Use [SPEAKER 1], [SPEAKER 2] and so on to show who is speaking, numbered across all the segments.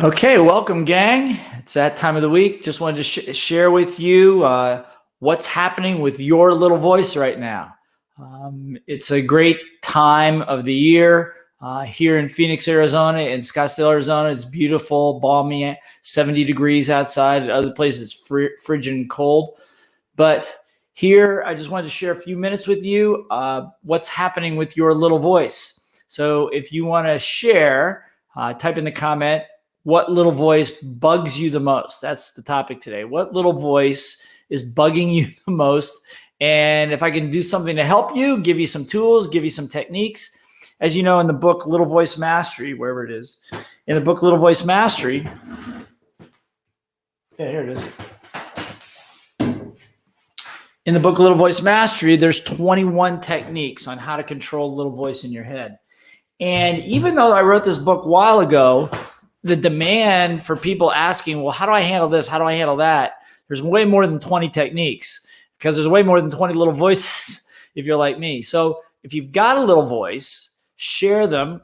[SPEAKER 1] Okay, welcome, gang. It's that time of the week. Just wanted to share with you what's happening with your little voice right now. It's a great time of the year here in Phoenix, Arizona, and Scottsdale, Arizona. It's beautiful, balmy, 70 degrees outside. At other places, frigid and cold. But here, I just wanted to share a few minutes with you what's happening with your little voice. So if you want to share, type in the comment, what little voice bugs you the most? That's the topic today. What little voice is bugging you the most? And if I can do something to help you, give you some tools, give you some techniques. As you know, in the book, Little Voice Mastery, wherever it is, in the book, Little Voice Mastery, here it is. In the book, Little Voice Mastery, there's 21 techniques on how to control the little voice in your head. And even though I wrote this book a while ago, the demand for people asking, well, how do I handle this? How do I handle that? There's way more than 20 techniques because there's way more than 20 little voices if you're like me. So if you've got a little voice, share them,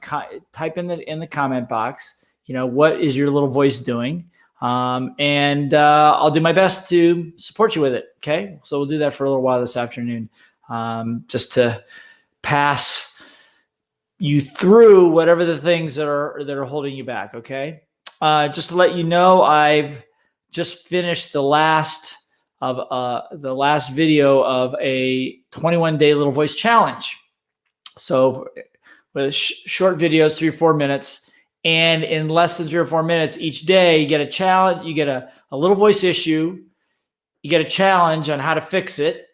[SPEAKER 1] type in the comment box, what is your little voice doing? And I'll do my best to support you with it. Okay. So we'll do that for a little while this afternoon, just to pass you through whatever the things that are holding you back. Okay. Just to let you know, I've just finished the last video of a 21-day little voice challenge. So with short videos, 3 or 4 minutes, and in less than 3 or 4 minutes each day, you get a challenge, you get a little voice issue, you get a challenge on how to fix it,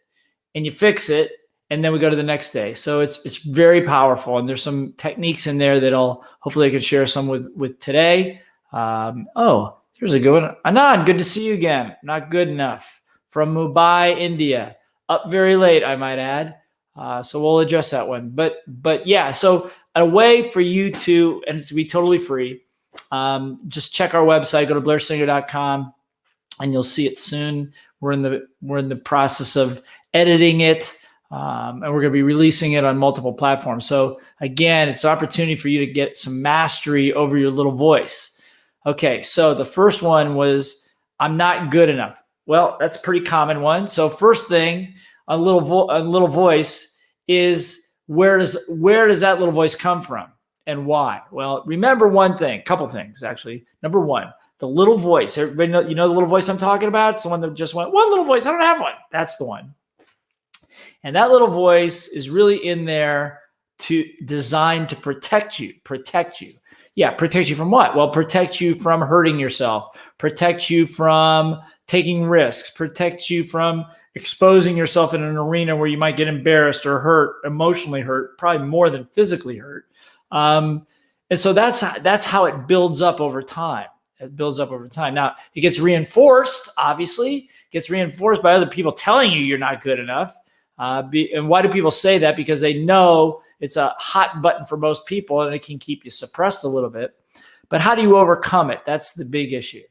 [SPEAKER 1] and you fix it. And then we go to the next day. So it's very powerful. And there's some techniques in there that hopefully I can share some with today. Here's a good one. Anand, good to see you again. Not good enough. From Mumbai, India. Up very late, I might add. So we'll address that one. But yeah, so a way for you to, and it's to be totally free, just check our website, go to blairsinger.com, and you'll see it soon. We're in the process of editing it. And we're going to be releasing it on multiple platforms. So again, it's an opportunity for you to get some mastery over your little voice. Okay, so the first one was, I'm not good enough. Well, that's a pretty common one. So first thing, a little voice is, where does that little voice come from and why? Well, remember one thing, a couple things actually. Number one, the little voice. Everybody know, the little voice I'm talking about? It's the one that just went, one little voice, I don't have one. That's the one. And that little voice is really in there designed to protect you. Yeah, protect you from what? Well, protect you from hurting yourself, protect you from taking risks, protect you from exposing yourself in an arena where you might get embarrassed or hurt, emotionally hurt, probably more than physically hurt. And so that's how it builds up over time. It builds up over time. Now, it gets reinforced, obviously, by other people telling you you're not good enough. And why do people say that? Because they know it's a hot button for most people and it can keep you suppressed a little bit. But how do you overcome it? That's the big issue.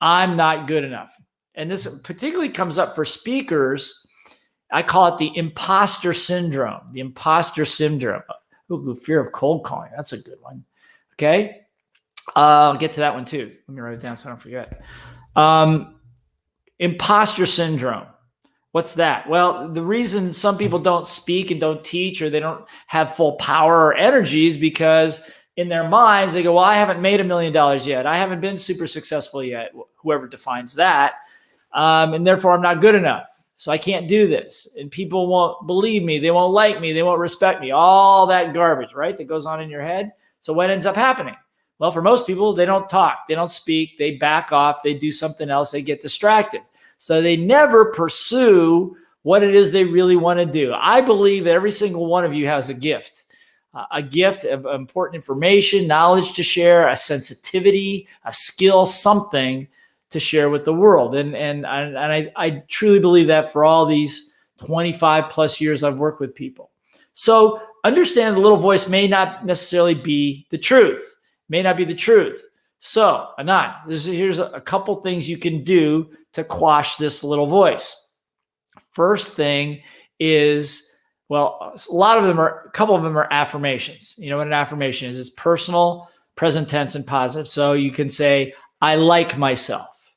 [SPEAKER 1] I'm not good enough. And this particularly comes up for speakers. I call it the imposter syndrome. The imposter syndrome. Ooh, fear of cold calling. That's a good one. Okay. I'll get to that one too. Let me write it down so I don't forget. Imposter syndrome. What's that? Well, the reason some people don't speak and don't teach, or they don't have full power or energy, is because in their minds, they go, well, I haven't made $1 million yet. I haven't been super successful yet, whoever defines that. And therefore, I'm not good enough. So I can't do this. And people won't believe me. They won't like me. They won't respect me. All that garbage, right, that goes on in your head. So what ends up happening? Well, for most people, they don't talk. They don't speak. They back off. They do something else. They get distracted. So they never pursue what it is they really want to do. I believe that every single one of you has a gift of important information, knowledge to share, a sensitivity, a skill, something to share with the world. And I truly believe that for all these 25 plus years I've worked with people. So understand the little voice may not necessarily be the truth, So Anand, here's a couple things you can do to quash this little voice. First thing is, well, a couple of them are affirmations. You know what an affirmation is? It's personal present tense and positive. So you can say, I like myself.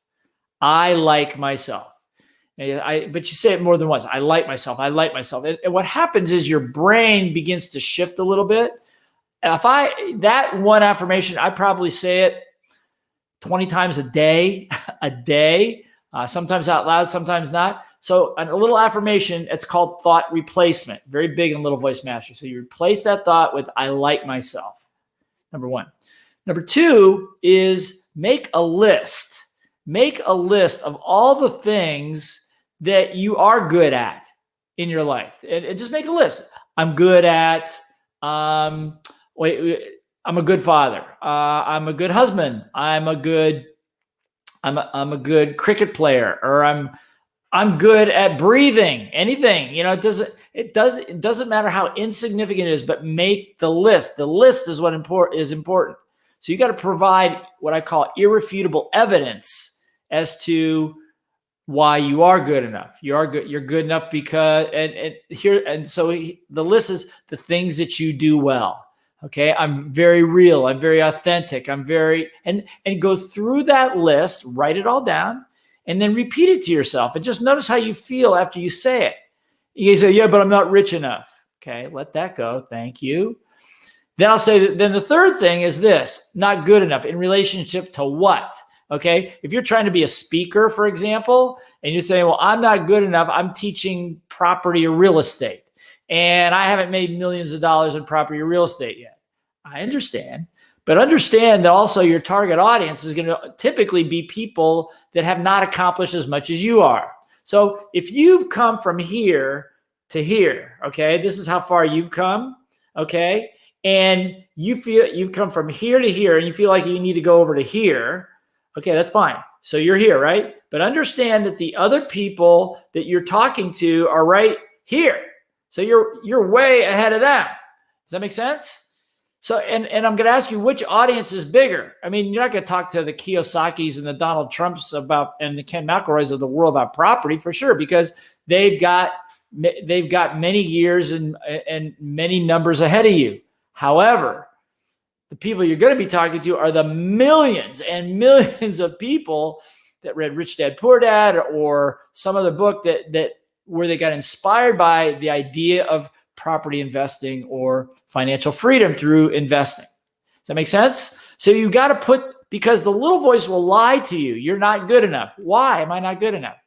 [SPEAKER 1] I like myself. But you say it more than once. I like myself. I like myself. And what happens is your brain begins to shift a little bit. That one affirmation, I probably say it 20 times a day, sometimes out loud, sometimes not. So a little affirmation, it's called thought replacement. Very big in Little Voice Master. So you replace that thought with, I like myself. Number one. Number two is make a list. Make a list of all the things that you are good at in your life. And just make a list. I'm good at, I'm a good father. I'm a good husband. I'm a good cricket player, or I'm good at breathing. Anything, it doesn't matter how insignificant it is, but make the list. The list is what is important. So you got to provide what I call irrefutable evidence as to why you are good enough. You're good enough because, so the list is the things that you do well. Okay. I'm very real. I'm very authentic. and go through that list, write it all down, and then repeat it to yourself. And just notice how you feel after you say it. You say, yeah, but I'm not rich enough. Okay. Let that go. Thank you. Then I'll say that. Then the third thing is this: not good enough in relationship to what? Okay. If you're trying to be a speaker, for example, and you're saying, well, I'm not good enough. I'm teaching property or real estate, and I haven't made millions of dollars in property or real estate yet. I understand, but understand that also your target audience is going to typically be people that have not accomplished as much as you are. So if you've come from here to here, okay, this is how far you've come, okay, and you feel you've come from here to here and you feel like you need to go over to here, okay, that's fine. So you're here, right? But understand that the other people that you're talking to are right here. So you're way ahead of them. Does that make sense? So, and I'm going to ask you, which audience is bigger? I mean, you're not going to talk to the Kiyosaki's and the Donald Trumps and the Ken McElroys of the world about property, for sure, because they've got many years and many numbers ahead of you. However, the people you're going to be talking to are the millions and millions of people that read Rich Dad Poor Dad or some other book that where they got inspired by the idea of property investing or financial freedom through investing. Does that make sense? So you got to because the little voice will lie to you. You're not good enough. Why am I not good enough?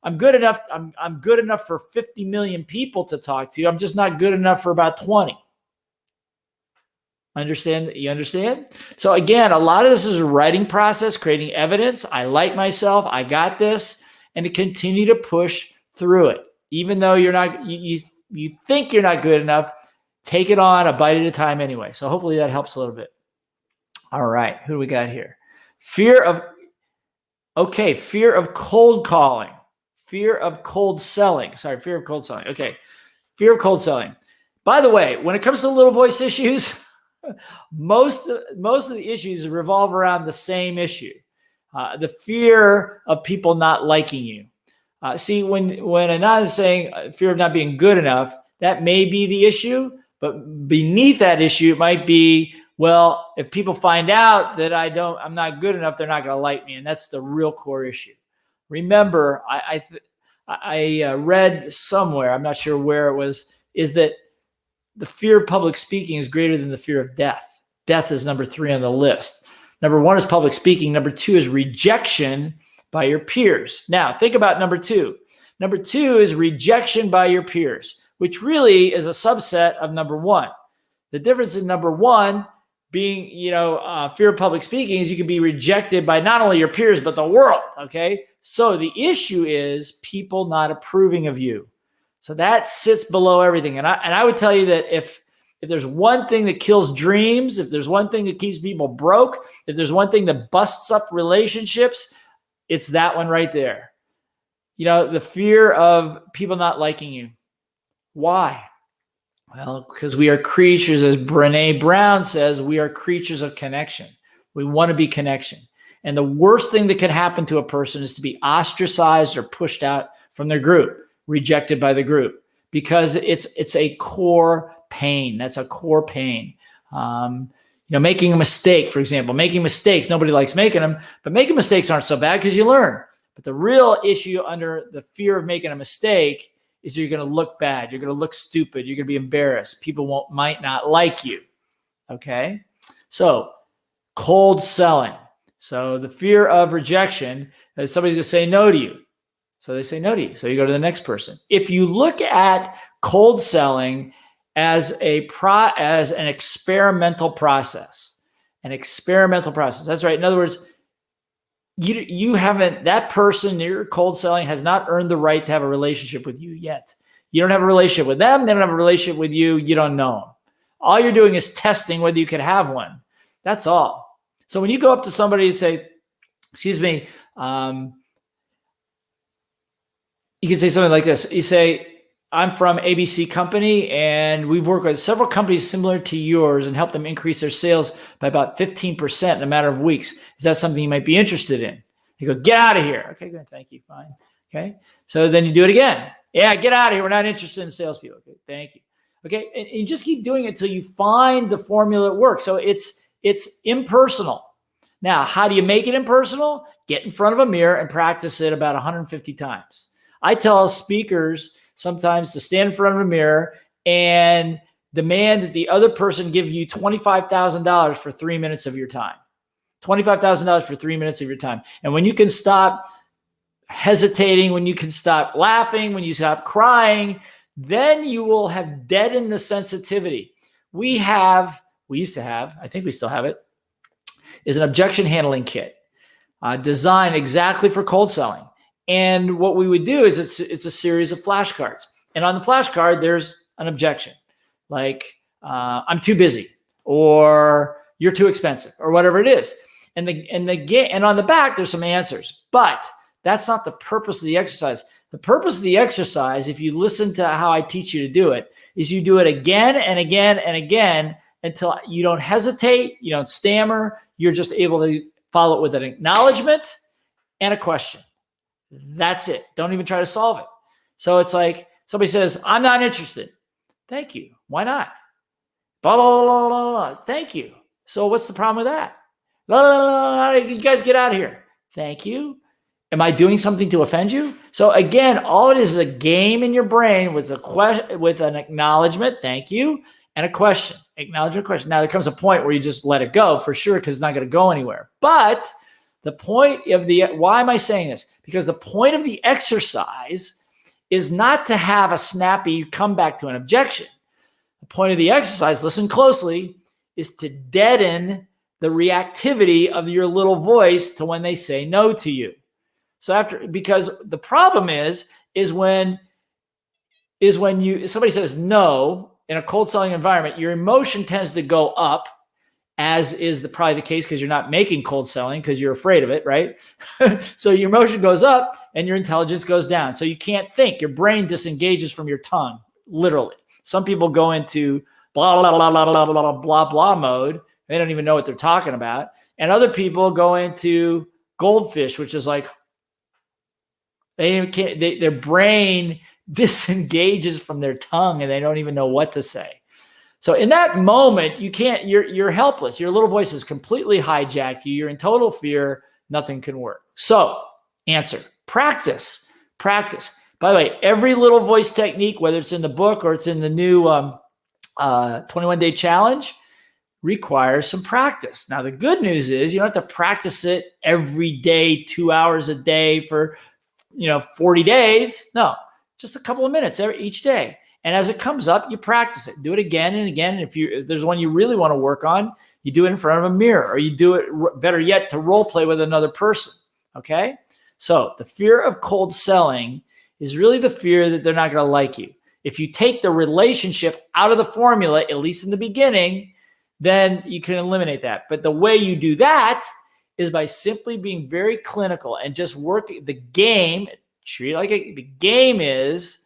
[SPEAKER 1] I'm good enough. I'm good enough for 50 million people to talk to. I'm just not good enough for about 20. Understand? You understand? So again, a lot of this is a writing process, creating evidence. I like myself. I got this. And to continue to push through it. Even though you're not, you think you're not good enough, take it on a bite at a time anyway. So hopefully that helps a little bit. All right. Who do we got here? Fear of cold calling. Fear of cold selling. Sorry, fear of cold selling. Okay. Fear of cold selling. By the way, when it comes to little voice issues, most of the issues revolve around the same issue. The fear of people not liking you. See, when Anand is saying fear of not being good enough, that may be the issue, but beneath that issue, it might be, well, if people find out that I'm not good enough, they're not going to like me. And that's the real core issue. Remember, I read somewhere, I'm not sure where it was, is that the fear of public speaking is greater than the fear of death. Death is number 3 on the list. Number 1 is public speaking. Number 2 is rejection by your peers. Now, think about number 2. Number 2 is rejection by your peers, which really is a subset of number 1. The difference in number 1 being, fear of public speaking is you can be rejected by not only your peers, but the world, okay? So the issue is people not approving of you. So that sits below everything. And I would tell you that if there's one thing that kills dreams, if there's one thing that keeps people broke, if there's one thing that busts up relationships, it's that one right there. The fear of people not liking you. Why? Well, because we are creatures, as Brené Brown says, we are creatures of connection. We want to be connection. And the worst thing that could happen to a person is to be ostracized or pushed out from their group, rejected by the group, because it's a core pain. That's a core pain. Making a mistake, for example. Making mistakes, nobody likes making them, but making mistakes aren't so bad because you learn. But the real issue under the fear of making a mistake is you're going to look bad. You're going to look stupid. You're going to be embarrassed. People might not like you. Okay? So cold selling. So the fear of rejection is somebody's going to say no to you. So they say no to you. So you go to the next person. If you look at cold selling as an experimental process, that's right. In other words, that person you're cold selling has not earned the right to have a relationship with you yet. You don't have a relationship with them. They don't have a relationship with you. You don't know them. All you're doing is testing whether you could have one. That's all. So when you go up to somebody and say, excuse me, you can say something like this. You say, I'm from ABC company, and we've worked with several companies similar to yours and helped them increase their sales by about 15% in a matter of weeks. Is that something you might be interested in? You go, get out of here. Okay, good. Thank you. Fine. Okay. So then you do it again. Yeah, get out of here. We're not interested in salespeople. Okay, thank you. Okay. And you just keep doing it until you find the formula that works. So it's impersonal. Now, how do you make it impersonal? Get in front of a mirror and practice it about 150 times. I tell speakers sometimes to stand in front of a mirror and demand that the other person give you $25,000 for 3 minutes of your time. $25,000 for 3 minutes of your time. And when you can stop hesitating, when you can stop laughing, when you stop crying, then you will have deadened the sensitivity. We used to have, I think we still have it, is an objection handling kit designed exactly for cold selling. And what we would do is it's a series of flashcards. And on the flashcard, there's an objection, like I'm too busy, or you're too expensive, or whatever it is. And on the back, there's some answers. But that's not the purpose of the exercise. The purpose of the exercise, if you listen to how I teach you to do it, is you do it again and again and again until you don't hesitate, you don't stammer, you're just able to follow it with an acknowledgement and a question. That's it. Don't even try to solve it. So it's like somebody says, I'm not interested. Thank you. Why not? Blah, blah, blah, blah, blah. Thank you. So what's the problem with that? Blah, blah, blah, blah. You guys get out of here. Thank you. Am I doing something to offend you? So again, all it is a game in your brain with an acknowledgement, thank you, and a question. Acknowledgement, question. Now there comes a point where you just let it go for sure because it's not going to go anywhere. But the point of why am I saying this? Because the point of the exercise is not to have a snappy comeback to an objection. The point of the exercise, listen closely, is to deaden the reactivity of your little voice to when they say no to you. So because the problem is when somebody says no in a cold selling environment, your emotion tends to go up, as is probably the case because you're not making cold selling because you're afraid of it, right? So your emotion goes up and your intelligence goes down. So you can't think. Your brain disengages from your tongue, literally. Some people go into blah, blah, blah, blah, blah, blah, blah, blah mode. They don't even know what they're talking about. And other people go into goldfish, which is like their brain disengages from their tongue and they don't even know what to say. So in that moment, you're helpless. Your little voice has completely hijacked you. You're in total fear. Nothing can work. So answer, practice. By the way, every little voice technique, whether it's in the book or it's in the new 21-day challenge, requires some practice. Now, the good news is you don't have to practice it every day, 2 hours a day for 40 days. No, just a couple of minutes each day. And as it comes up, you practice it. Do it again and again. And if there's one you really want to work on, you do it in front of a mirror, or you do it, better yet, to role play with another person. Okay? So the fear of cold selling is really the fear that they're not going to like you. If you take the relationship out of the formula, at least in the beginning, then you can eliminate that. But the way you do that is by simply being very clinical and just working the game. Treat it like the game is,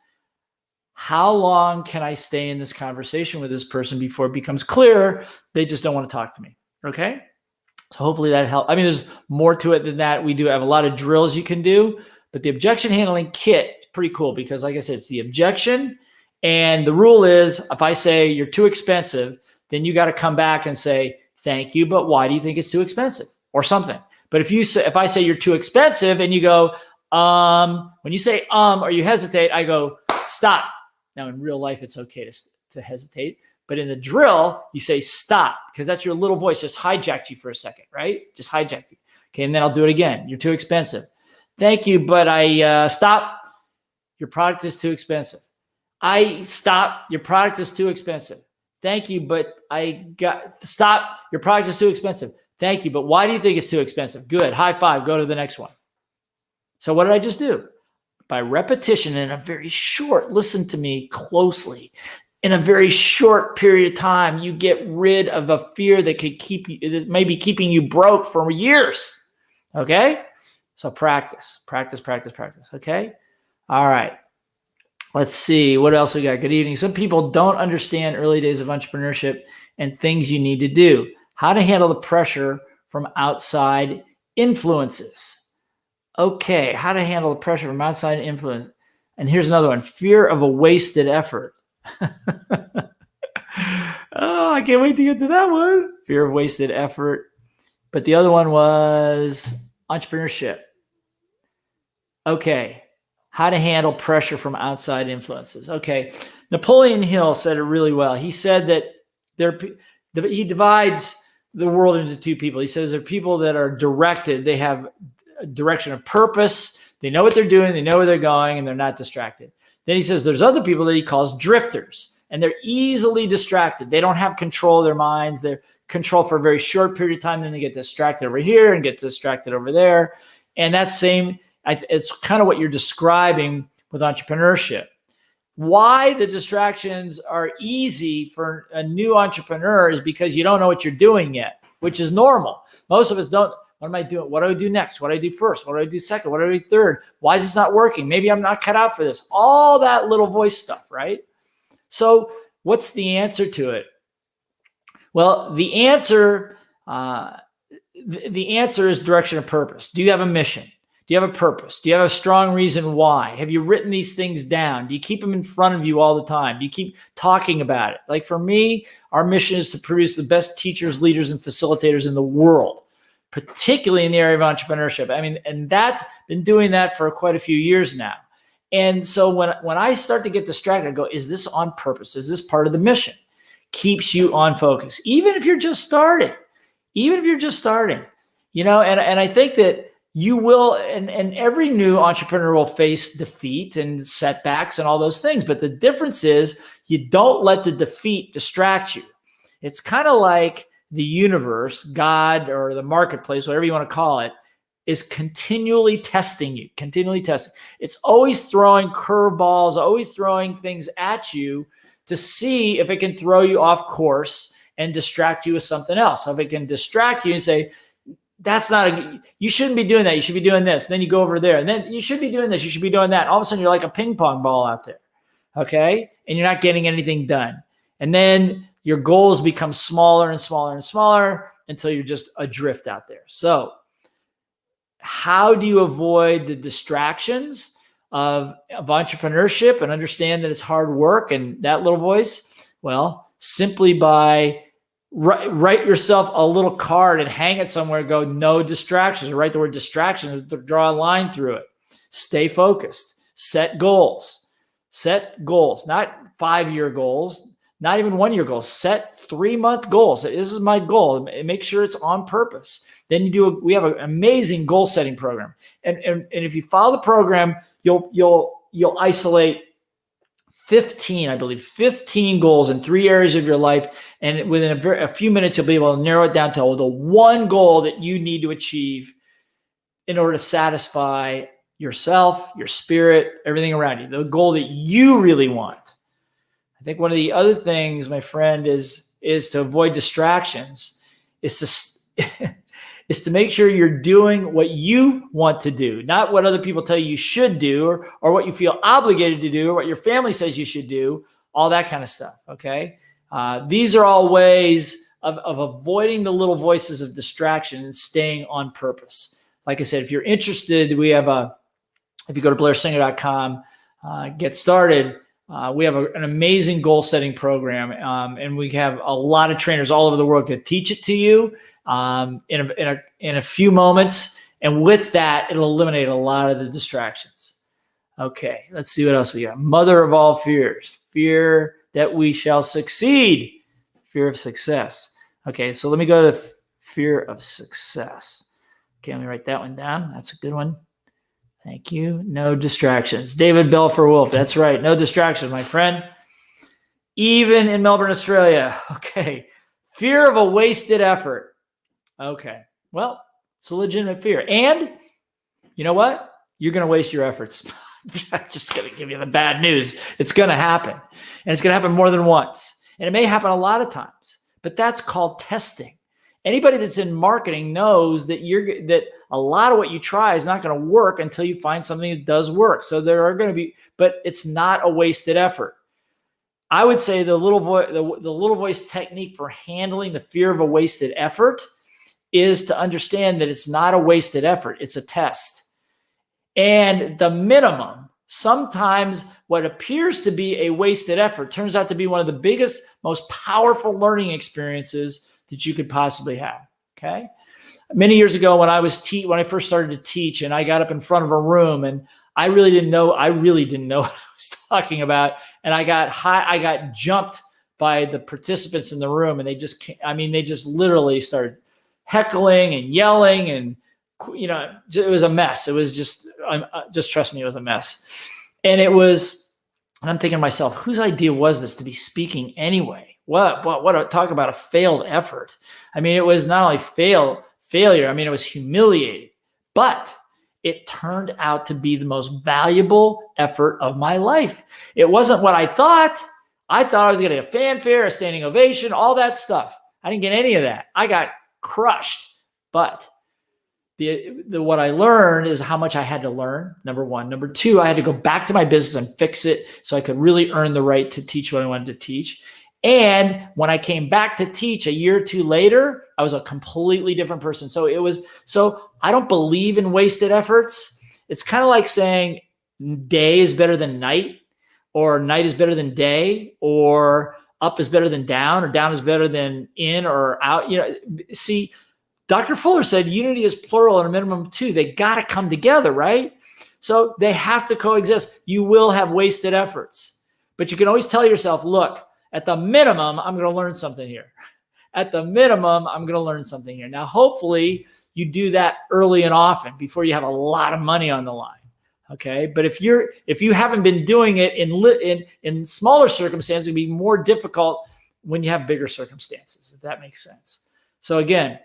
[SPEAKER 1] how long can I stay in this conversation with this person before it becomes clear they just don't want to talk to me? Okay? So hopefully that helped. I mean, there's more to it than that. We do have a lot of drills you can do, but the objection handling kit is pretty cool because, like I said, it's the objection. And the rule is, if I say you're too expensive, then you got to come back and say, Thank you, but why do you think it's too expensive? Or something. But if I say you're too expensive and you go, when you say or you hesitate, I go, stop. Now in real life, it's okay to hesitate. But in the drill, you say stop, because that's your little voice just hijacked you for a second, right? Just hijacked you. Okay, and then I'll do it again. You're too expensive. Thank you, but I stop. Your product is too expensive. I stop. Your product is too expensive. Thank you, but stop. Your product is too expensive. Thank you, but why do you think it's too expensive? Good. High five. Go to the next one. So what did I just do? By repetition in a very short, listen to me closely, in a very short period of time, you get rid of a fear that could maybe keeping you broke for years. Okay? So practice. Okay? All right. Let's see. What else we got? Good evening. Some people don't understand early days of entrepreneurship and things you need to do. How to handle the pressure from outside influences. Okay. How to handle the pressure from outside influence. And here's another one. Fear of a wasted effort. Oh, I can't wait to get to that one. Fear of wasted effort. But the other one was entrepreneurship. Okay. How to handle pressure from outside influences. Okay. Napoleon Hill said it really well. He said that he divides the world into two people. He says there are people that are directed. They have a direction of purpose. They know what they're doing. They know where they're going, and they're not distracted. Then he says there's other people that he calls drifters, and they're easily distracted. They don't have control of their minds. They're control for a very short period of time. Then they get distracted over here and get distracted over there. And it's kind of what you're describing with entrepreneurship. Why the distractions are easy for a new entrepreneur is because you don't know what you're doing yet, which is normal. Most of us don't. What am I doing? What do I do next? What do I do first? What do I do second? What do I do third? Why is this not working? Maybe I'm not cut out for this. All that little voice stuff, right? So what's the answer to it? Well, the answer is direction of purpose. Do you have a mission? Do you have a purpose? Do you have a strong reason why? Have you written these things down? Do you keep them in front of you all the time? Do you keep talking about it? Like for me, our mission is to produce the best teachers, leaders, and facilitators in the world, particularly in the area of entrepreneurship. I mean, and that's been doing that for quite a few years now. And so when I start to get distracted, I go, is this on purpose? Is this part of the mission? Keeps you on focus, even if you're just starting, you know, and I think that you will, and every new entrepreneur will face defeat and setbacks and all those things. But the difference is you don't let the defeat distract you. It's kind of like the universe, God, or the marketplace, whatever you want to call it, is continually testing you, It's always throwing curveballs, always throwing things at you to see if it can throw you off course and distract you with something else. So if it can distract you and say, you shouldn't be doing that. You should be doing this. And then you go over there and then you should be doing this. You should be doing that. All of a sudden you're like a ping pong ball out there. Okay. And you're not getting anything done. And then your goals become smaller and smaller and smaller until you're just adrift out there. So how do you avoid the distractions of entrepreneurship and understand that it's hard work and that little voice? Well, simply by write yourself a little card and hang it somewhere. Go, no distractions. Or write the word distractions. Draw a line through it. Stay focused. Set goals. Not 5-year goals. Not even 1-year goals. Set 3-month goals. This is my goal. Make sure it's on purpose. Then we have an amazing goal setting program. And if you follow the program, you'll isolate 15 goals in 3 areas of your life. And within a few minutes, you'll be able to narrow it down to the one goal that you need to achieve in order to satisfy yourself, your spirit, everything around you, the goal that you really want. I think one of the other things, my friend, is to avoid distractions, is to make sure you're doing what you want to do, not what other people tell you should do or what you feel obligated to do or what your family says you should do, all that kind of stuff, okay? These are all ways of avoiding the little voices of distraction and staying on purpose. Like I said, if you're interested, we have if you go to blairsinger.com, get started, We have an amazing goal setting program, and we have a lot of trainers all over the world to teach it to you in a few moments. And with that, it'll eliminate a lot of the distractions. Okay, let's see what else we got. Mother of all fears, fear that we shall succeed, fear of success. Okay, so let me go to fear of success. Okay, let me write that one down. That's a good one. Thank you. No distractions. David Belfer Wolf. That's right. No distractions, my friend. Even in Melbourne, Australia. Okay. Fear of a wasted effort. Okay. Well, it's a legitimate fear. And you know what? You're going to waste your efforts. I'm just going to give you the bad news. It's going to happen. And it's going to happen more than once. And it may happen a lot of times. But that's called testing. Anybody that's in marketing knows that that a lot of what you try is not going to work until you find something that does work. So there are going to be, but it's not a wasted effort. I would say the little voice technique for handling the fear of a wasted effort is to understand that it's not a wasted effort. It's a test. And the minimum, sometimes what appears to be a wasted effort turns out to be one of the biggest, most powerful learning experiences that you could possibly have. Okay. Many years ago when I first started to teach, and I got up in front of a room, and I really didn't know what I was talking about. And I got jumped by the participants in the room, and they just literally started heckling and yelling, and it was a mess. It was just trust me, it was a mess. And I'm thinking to myself, whose idea was this to be speaking anyway? What talk about a failed effort. I mean, it was not only failure. I mean, it was humiliating, but it turned out to be the most valuable effort of my life. It wasn't what I thought. I thought I was getting a fanfare, a standing ovation, all that stuff. I didn't get any of that. I got crushed. But what I learned is how much I had to learn, number one. Number two, I had to go back to my business and fix it so I could really earn the right to teach what I wanted to teach. And when I came back to teach a year or two later, I was a completely different person. So I don't believe in wasted efforts. It's kind of like saying day is better than night, or night is better than day, or up is better than down, or down is better than in or out. See, Dr. Fuller said unity is plural and a minimum of two. They got to come together, right? So they have to coexist. You will have wasted efforts, but you can always tell yourself, look, at the minimum, I'm going to learn something here. At the minimum, I'm going to learn something here. Now, hopefully you do that early and often before you have a lot of money on the line. Okay. But if you haven't been doing it in smaller circumstances, it'll be more difficult when you have bigger circumstances, if that makes sense. So again,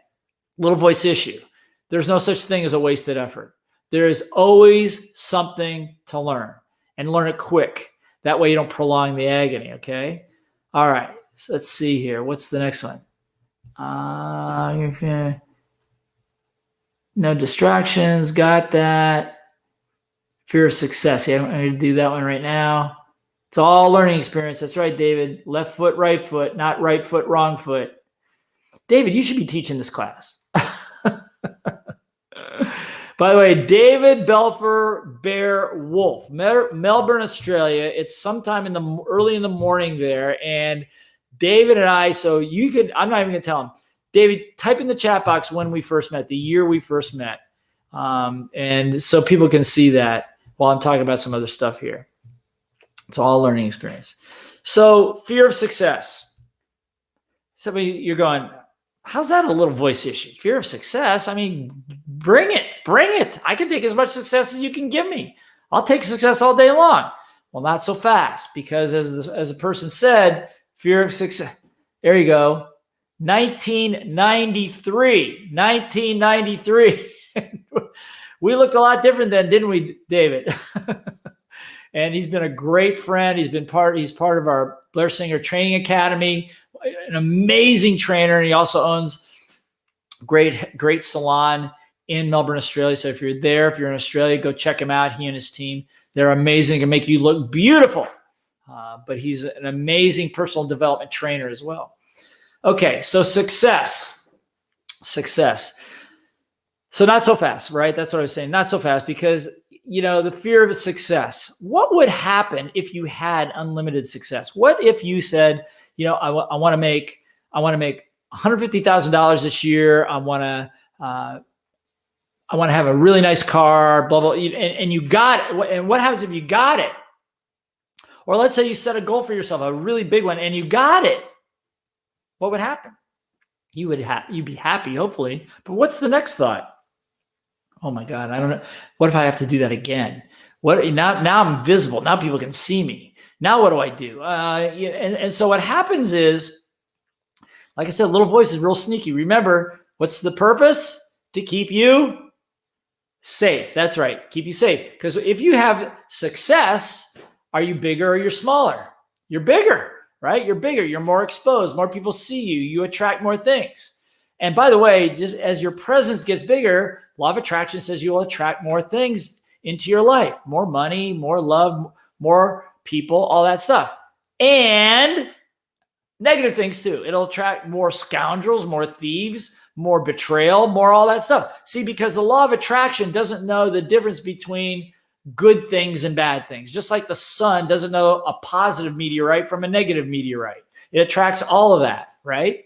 [SPEAKER 1] little voice issue. There's no such thing as a wasted effort. There is always something to learn, and learn it quick. That way you don't prolong the agony. Okay. All right, so let's see here. What's the next one? No distractions. Got that. Fear of success. Yeah, I'm going to do that one right now. It's all learning experience. That's right, David. Left foot, right foot, not right foot, wrong foot. David, you should be teaching this class. By the way, David Belfer Bear Wolf, Melbourne, Australia. It's sometime early in the morning there. And David and I, I'm not even going to tell him. David, type in the chat box when we first met, the year we first met. And so people can see that while I'm talking about some other stuff here. It's all learning experience. So fear of success. So you're going, how's that a little voice issue? Fear of success? I mean, bring it. I can take as much success as you can give me. I'll take success all day long. Well, not so fast, because as a person said, fear of success. There you go. 1993. We looked a lot different then, didn't we, David? And he's been a great friend. He's part of our Blair Singer Training Academy, an amazing trainer. And he also owns a great salon in Melbourne, Australia. So if you're in Australia, go check him out. He and his team, they're amazing and make you look beautiful. But he's an amazing personal development trainer as well. Okay, so success. So not so fast, right? That's what I was saying. Not so fast, because the fear of success. What would happen if you had unlimited success? What if you said, I want to make $150,000 this year. I want to have a really nice car, blah, blah, and you got it. And what happens if you got it? Or let's say you set a goal for yourself, a really big one, and you got it. What would happen? You'd be happy, hopefully. But what's the next thought? Oh my God, I don't know. What if I have to do that again? Now I'm visible. Now people can see me. Now what do I do? And so what happens is, like I said, little voice is real sneaky. Remember, what's the purpose? To keep you safe. That's right. Keep you safe. Because if you have success, are you bigger or you're smaller? You're bigger, right? You're bigger. You're more exposed. More people see you. You attract more things. And by the way, just as your presence gets bigger, law of attraction says you will attract more things into your life. More money, more love, more people, all that stuff. And negative things too. It'll attract more scoundrels, more thieves, more betrayal, more all that stuff. See, because the law of attraction doesn't know the difference between good things and bad things. Just like the sun doesn't know a positive meteorite from a negative meteorite. It attracts all of that, right?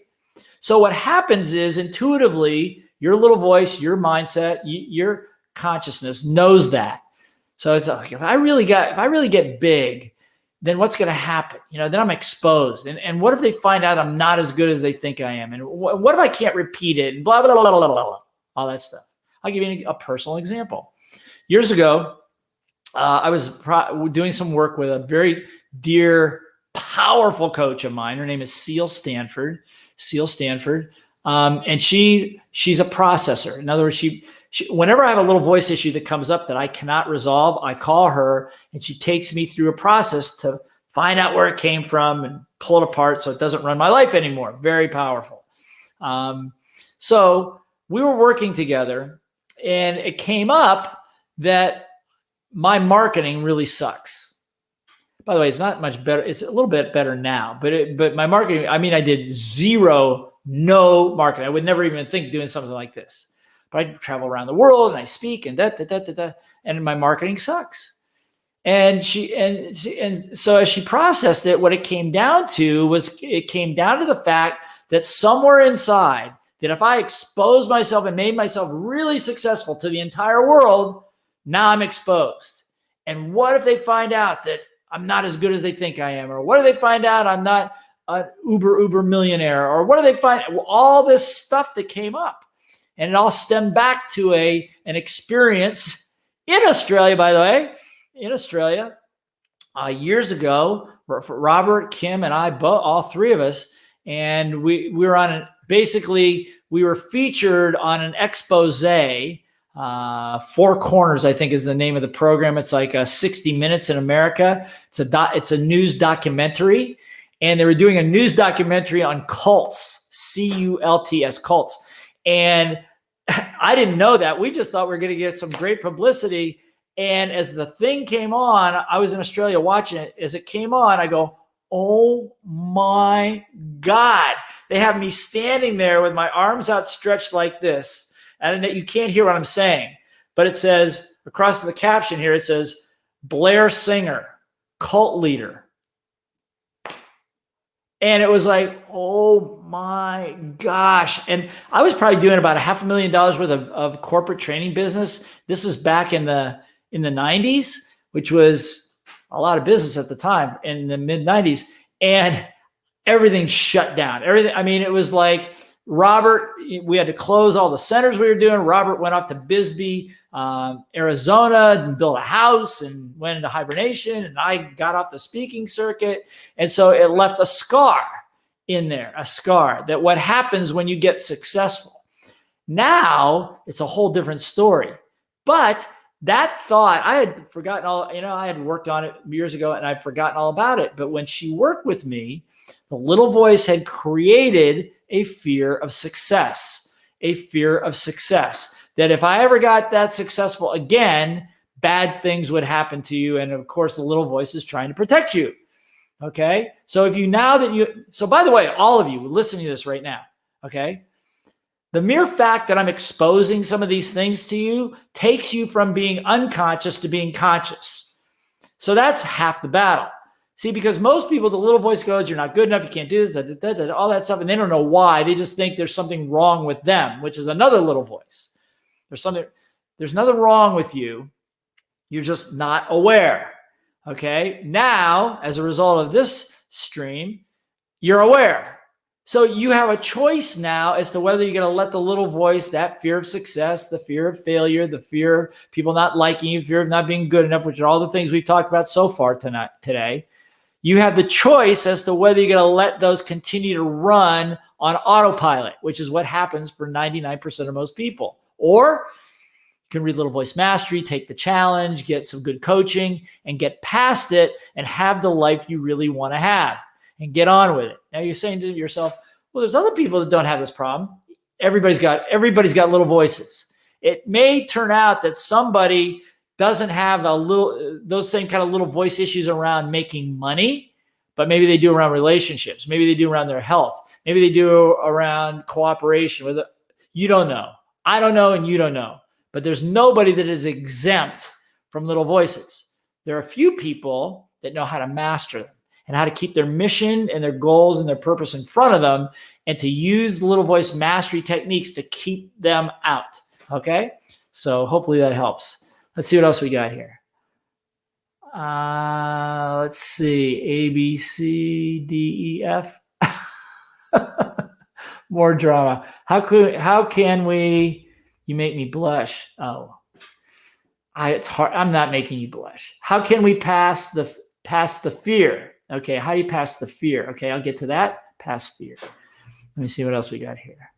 [SPEAKER 1] So what happens is intuitively, your little voice, your mindset, your consciousness knows that. So it's like, if I really get big, then what's going to happen? Then I'm exposed. And what if they find out I'm not as good as they think I am? And what if I can't repeat it? And blah, blah, blah, blah, blah, blah, all that stuff. I'll give you a personal example. Years ago, I was doing some work with a very dear, powerful coach of mine. Her name is Seal Stanford. And she's a processor. In other words, she whenever I have a little voice issue that comes up that I cannot resolve, I call her and she takes me through a process to find out where it came from and pull it apart so it doesn't run my life anymore. Very powerful. So we were working together and it came up that my marketing really sucks. By the way, it's not much better. It's a little bit better now, but my marketing, I did no marketing. I would never even think doing something like this. But I travel around the world and I speak and and my marketing sucks. And so as she processed it, what it came down to was the fact that somewhere inside, that if I exposed myself and made myself really successful to the entire world, now I'm exposed. And what if they find out that I'm not as good as they think I am? Or what if they find out I'm not an uber millionaire? Or what do they find? All this stuff that came up. And it all stemmed back to an experience in Australia, by the way, years ago, for Robert, Kim, and I, all three of us. And we were on we were featured on an expose. Four Corners, I think, is the name of the program. It's like 60 Minutes in America. It's a news documentary. And they were doing a news documentary on cults, C-U-L-T-S, cults. And I didn't know that. We just thought we were going to get some great publicity. And as the thing came on, I was in Australia watching it. As it came on, I go, oh my God. They have me standing there with my arms outstretched like this. And you can't hear what I'm saying. But it says, across the caption here, it says, Blair Singer, cult leader. And it was like, oh my gosh. And I was probably doing about $500,000 worth of corporate training business. This is back in the 90s, which was a lot of business at the time, in the mid 90s. And everything shut down. It was like Robert, we had to close all the centers we were doing. Robert went off to Bisbee, Arizona, and built a house and went into hibernation. And I got off the speaking circuit. And so it left a scar in there, a scar that what happens when you get successful. Now it's a whole different story. But that thought, I had forgotten I had worked on it years ago and I'd forgotten all about it. But when she worked with me, the little voice had created a fear of success, that if I ever got that successful again, bad things would happen to you. And of course, the little voice is trying to protect you. Okay. So by the way, all of you listening to this right now, okay, The mere fact that I'm exposing some of these things to you takes you from being unconscious to being conscious. So that's half the battle. See, because most people, the little voice goes, you're not good enough, you can't do this, all that stuff, and they don't know why. They just think there's something wrong with them, which is another little voice. There's nothing wrong with you. You're just not aware. Okay? Now, as a result of this stream, you're aware. So you have a choice now as to whether you're going to let the little voice, that fear of success, the fear of failure, the fear of people not liking you, fear of not being good enough, which are all the things we've talked about so far today. You have the choice as to whether you're going to let those continue to run on autopilot, which is what happens for 99% of most people. Or you can read Little Voice Mastery, take the challenge, get some good coaching, and get past it and have the life you really want to have. And get on with it. Now you're saying to yourself, well, there's other people that don't have this problem. Everybody's got little voices. It may turn out that somebody doesn't have those same kind of little voice issues around making money, but maybe they do around relationships. Maybe they do around their health. Maybe they do around cooperation. You don't know. I don't know, and you don't know. But there's nobody that is exempt from little voices. There are a few people that know how to master them, and how to keep their mission and their goals and their purpose in front of them, and to use the little voice mastery techniques to keep them out. Okay? So hopefully that helps. Let's see what else we got here. Let's see. A, B, C, D, E, F. More drama. How can we, you make me blush. Oh, it's hard. I'm not making you blush. How can we pass the fear? Okay, how do you pass the fear? Okay, I'll get to that. Pass fear. Let me see what else we got here.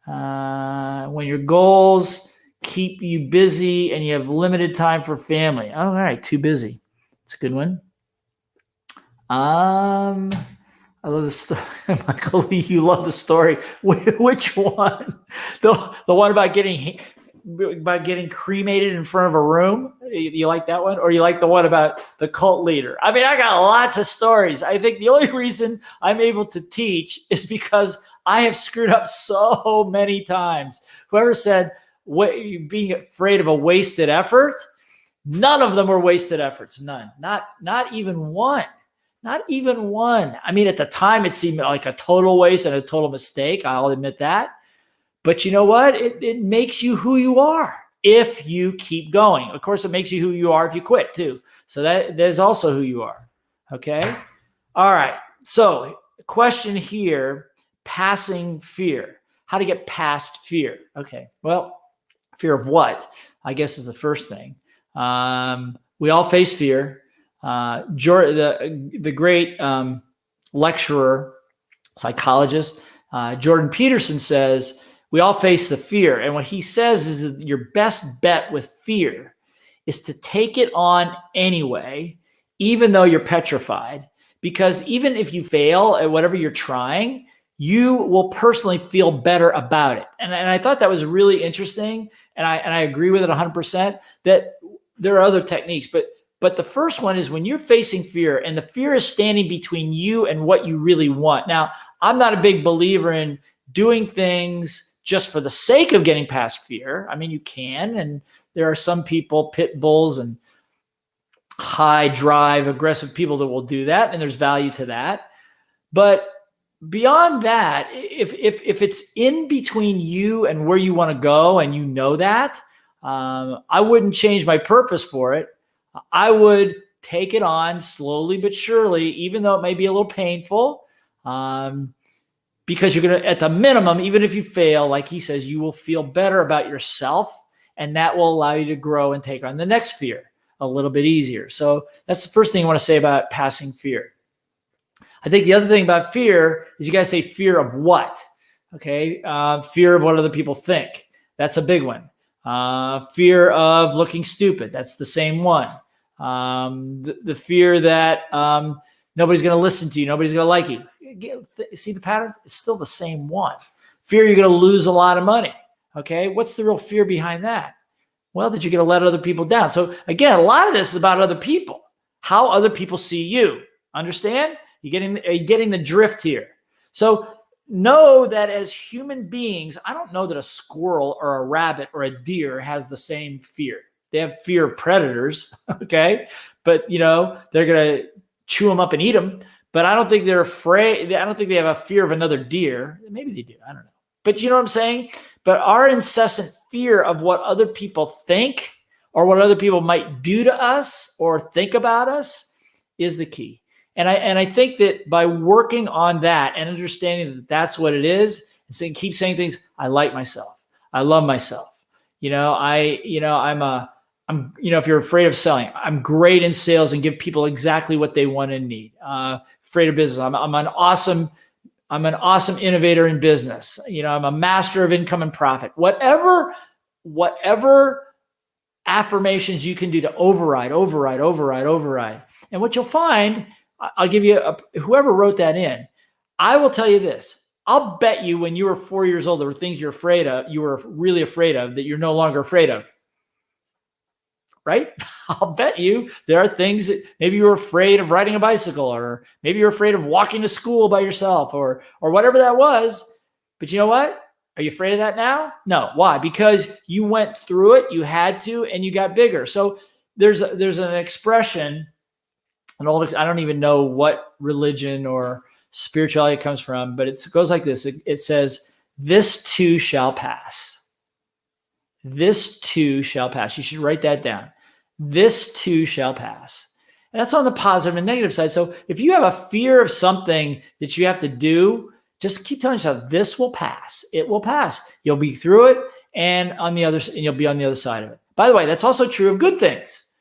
[SPEAKER 1] When your goals keep you busy and you have limited time for family. Oh, all right, too busy. It's a good one. I love the story. Michael, you love the story. Which one? The one about getting cremated in front of a room? You like that one? Or you like the one about the cult leader? I mean, I got lots of stories. I think the only reason I'm able to teach is because I have screwed up so many times. Whoever said being afraid of a wasted effort, none of them were wasted efforts. None. Not even one. Not even one. I mean, at the time, it seemed like a total waste and a total mistake. I'll admit that. But you know what? It makes you who you are if you keep going. Of course, it makes you who you are if you quit too. So there's also who you are. Okay? All right. So question here, passing fear. How to get past fear. Okay. Well, fear of what? I guess is the first thing. We all face fear. The great lecturer, psychologist, Jordan Peterson says, we all face the fear. And what he says is that your best bet with fear is to take it on anyway, even though you're petrified, because even if you fail at whatever you're trying, you will personally feel better about it. And I thought that was really interesting. And I agree with it 100% that there are other techniques, but the first one is when you're facing fear and the fear is standing between you and what you really want. Now, I'm not a big believer in doing things just for the sake of getting past fear. I mean, you can, and there are some people, pit bulls and high drive, aggressive people that will do that, and there's value to that. But beyond that, if it's in between you and where you want to go, and you know that, I wouldn't change my purpose for it. I would take it on slowly but surely, even though it may be a little painful, because you're going to, at the minimum, even if you fail, like he says, you will feel better about yourself, and that will allow you to grow and take on the next fear a little bit easier. So that's the first thing I want to say about passing fear. I think the other thing about fear is you got to say fear of what? Okay. Fear of what other people think. That's a big one. Fear of looking stupid. That's the same one. The fear that nobody's going to listen to you. Nobody's going to like you. See the patterns? It's still the same one. Fear you're going to lose a lot of money. Okay. What's the real fear behind that? Well, that you're going to let other people down. So again, a lot of this is about other people, how other people see you. Understand? Are you getting the drift here? So know that as human beings, I don't know that a squirrel or a rabbit or a deer has the same fear. They have fear of predators, okay? But, they're going to chew them up and eat them. But I don't think they're afraid. I don't think they have a fear of another deer. Maybe they do. I don't know. But you know what I'm saying? But our incessant fear of what other people think or what other people might do to us or think about us is the key. And I think that by working on that and understanding that that's what it is, and keep saying things, I like myself. I love myself. If you're afraid of selling, I'm great in sales and give people exactly what they want and need. Afraid of business, I'm an awesome innovator in business. I'm a master of income and profit. Whatever affirmations you can do to override. And what you'll find, I'll give you whoever wrote that in, I will tell you this. I'll bet you when you were 4 years old, there were things you were really afraid of that you're no longer afraid of. Right? I'll bet you there are things that maybe you were afraid of riding a bicycle, or maybe you're afraid of walking to school by yourself, or whatever that was. But you know what? Are you afraid of that now? No. Why? Because you went through it, you had to, and you got bigger. So there's an expression, I don't even know what religion or spirituality it comes from, but it goes like this. It says, "This too shall pass." This too shall pass. You should write that down. This too shall pass. And that's on the positive and negative side. So if you have a fear of something that you have to do, just keep telling yourself, this will pass. It will pass. You'll be through it, and you'll be on the other side of it. By the way, that's also true of good things.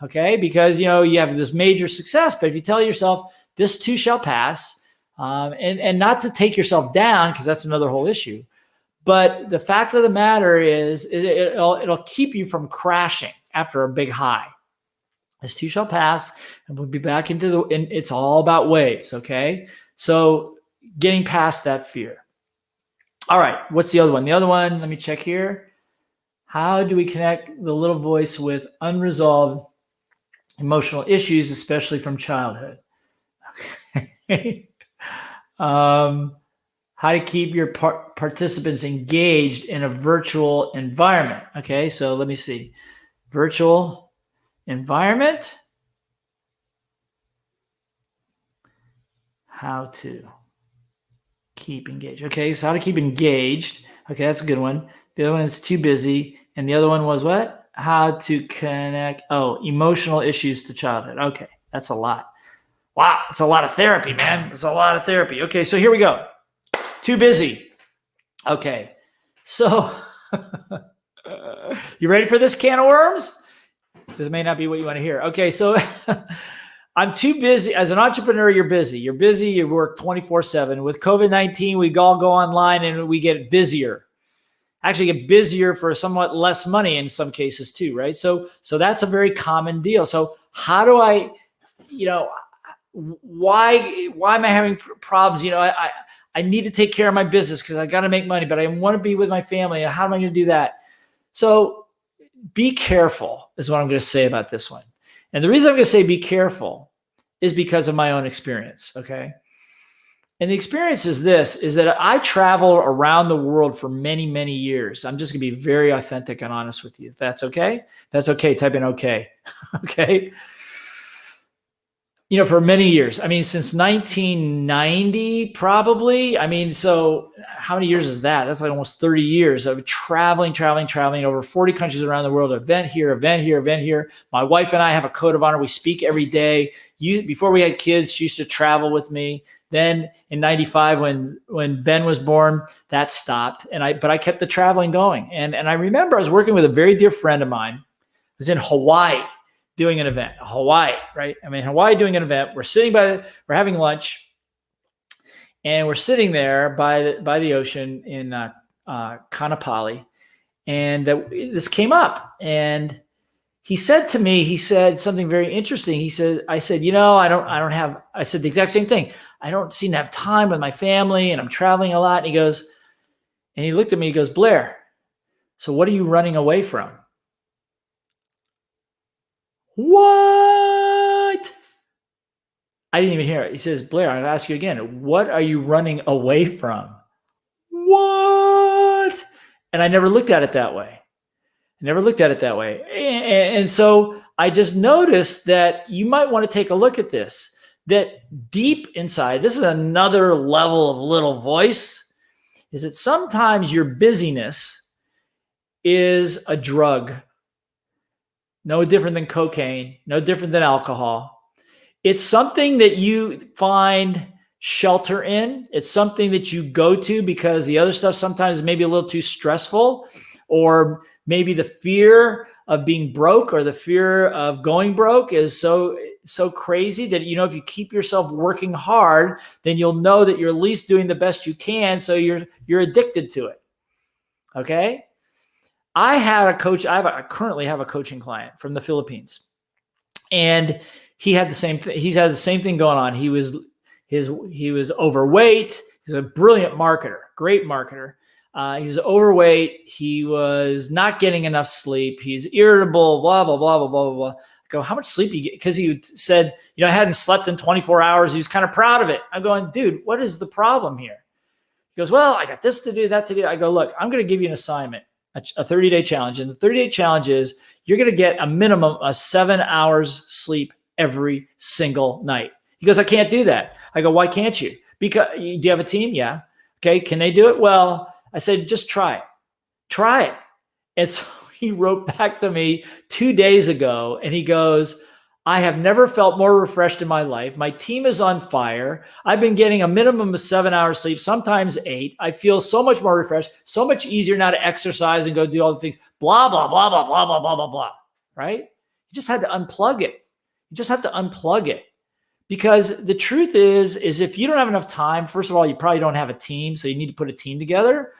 [SPEAKER 1] Okay? Because, you have this major success, but if you tell yourself, this too shall pass, and not to take yourself down, because that's another whole issue. But the fact of the matter is, it'll keep you from crashing after a big high. This too shall pass, and we'll be back and it's all about waves, okay? So getting past that fear. All right, what's the other one? The other one, let me check here. How do we connect the little voice with unresolved emotional issues, especially from childhood? Okay. How to keep your participants engaged in a virtual environment. Okay, so let me see. Virtual environment. How to keep engaged. Okay, so how to keep engaged. Okay, that's a good one. The other one is too busy. And the other one was what? How to connect. Emotional issues to childhood. Okay, that's a lot. Wow, it's a lot of therapy, man. It's a lot of therapy. Okay, so here we go. Too busy. Okay, so you ready for this can of worms? This may not be what you want to hear. Okay, so I'm too busy. As an entrepreneur, you're busy. You're busy. You work 24/7. With COVID-19, we all go online and we get busier. Actually get busier for somewhat less money in some cases too, right? So that's a very common deal. So how do I, why am I having problems? I need to take care of my business because I got to make money, but I want to be with my family. How am I going to do that? So be careful is what I'm going to say about this one. And the reason I'm going to say be careful is because of my own experience, okay? And the experience is that I travel around the world for many, many years. I'm just going to be very authentic and honest with you. If that's okay? If that's okay, type in okay. Okay? For many years. I mean, since 1990, probably. I mean, so how many years is that? That's like almost 30 years of traveling over 40 countries around the world, event here. My wife and I have a code of honor. We speak every day. Before we had kids, she used to travel with me. Then in 95, when Ben was born, that stopped. But I kept the traveling going. And I remember I was working with a very dear friend of mine. It was in Hawaii. Doing an event, Hawaii, right? I mean, Hawaii doing an event. We're having lunch, and we're sitting there by the ocean in Kanapali, and this came up, and he said to me, he said something very interesting. I said, I said the exact same thing. I don't seem to have time with my family, and I'm traveling a lot. And he looked at me, he goes, Blair, so what are you running away from? What? I didn't even hear it. He says, Blair, I'm going to ask you again, what are you running away from? What? And I never looked at it that way. And so I just noticed that you might want to take a look at this, that deep inside, this is another level of little voice, is that sometimes your busyness is a drug. No different than cocaine, no different than alcohol. It's something that you find shelter in. It's something that you go to because the other stuff sometimes is maybe a little too stressful, or maybe the fear of being broke or the fear of going broke is so crazy that, if you keep yourself working hard, then you'll know that you're at least doing the best you can. So you're addicted to it. Okay. I had a coach. I currently have a coaching client from the Philippines, and he had the same thing. He's had the same thing going on. He was overweight. He's a brilliant marketer, great marketer. He was overweight. He was not getting enough sleep. He's irritable, blah, blah, blah, blah, blah, blah, blah. I go, how much sleep you get? Because he said, I hadn't slept in 24 hours. He was kind of proud of it. I'm going, dude, what is the problem here? He goes, well, I got this to do, that to do. I go, look, I'm going to give you an assignment, a 30-day challenge. And the 30-day challenge is you're going to get a minimum of 7 hours sleep every single night. He goes, I can't do that. I go, why can't you? Because do you have a team? Yeah. Okay. Can they do it? Well, I said, just try it. Try it. And so he wrote back to me 2 days ago and he goes, I have never felt more refreshed in my life. My team is on fire. I've been getting a minimum of 7 hours sleep, sometimes 8. I feel so much more refreshed, so much easier now to exercise and go do all the things, blah, blah, blah, blah, blah, blah, blah, blah, blah. Right? You just had to unplug it. You just have to unplug it. Because the truth is if you don't have enough time, first of all, you probably don't have a team, so you need to put a team together.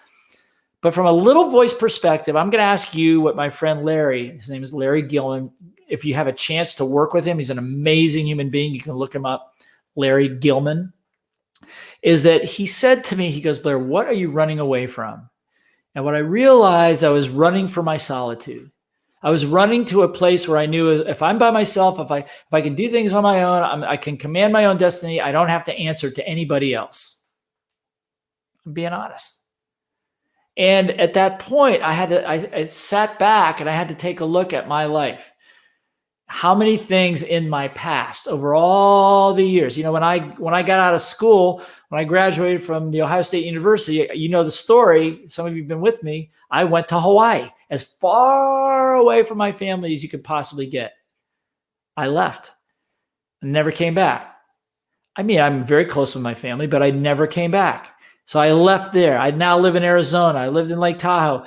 [SPEAKER 1] But from a little voice perspective, I'm going to ask you what my friend Larry, his name is Larry Gilman, if you have a chance to work with him, he's an amazing human being. You can look him up, Larry Gilman, is that he said to me, he goes, Blair, what are you running away from? And what I realized, I was running for my solitude. I was running to a place where I knew if I'm by myself, if I can do things on my own, I can command my own destiny. I don't have to answer to anybody else. I'm being honest. And at that point, I sat back and I had to take a look at my life. How many things in my past over all the years, when I got out of school, when I graduated from the Ohio State University, the story, some of you have been with me, I went to Hawaii, as far away from my family as you could possibly get. I left and never came back. I mean, I'm very close with my family, but I never came back. So I left there. I now live in Arizona. I lived in Lake Tahoe.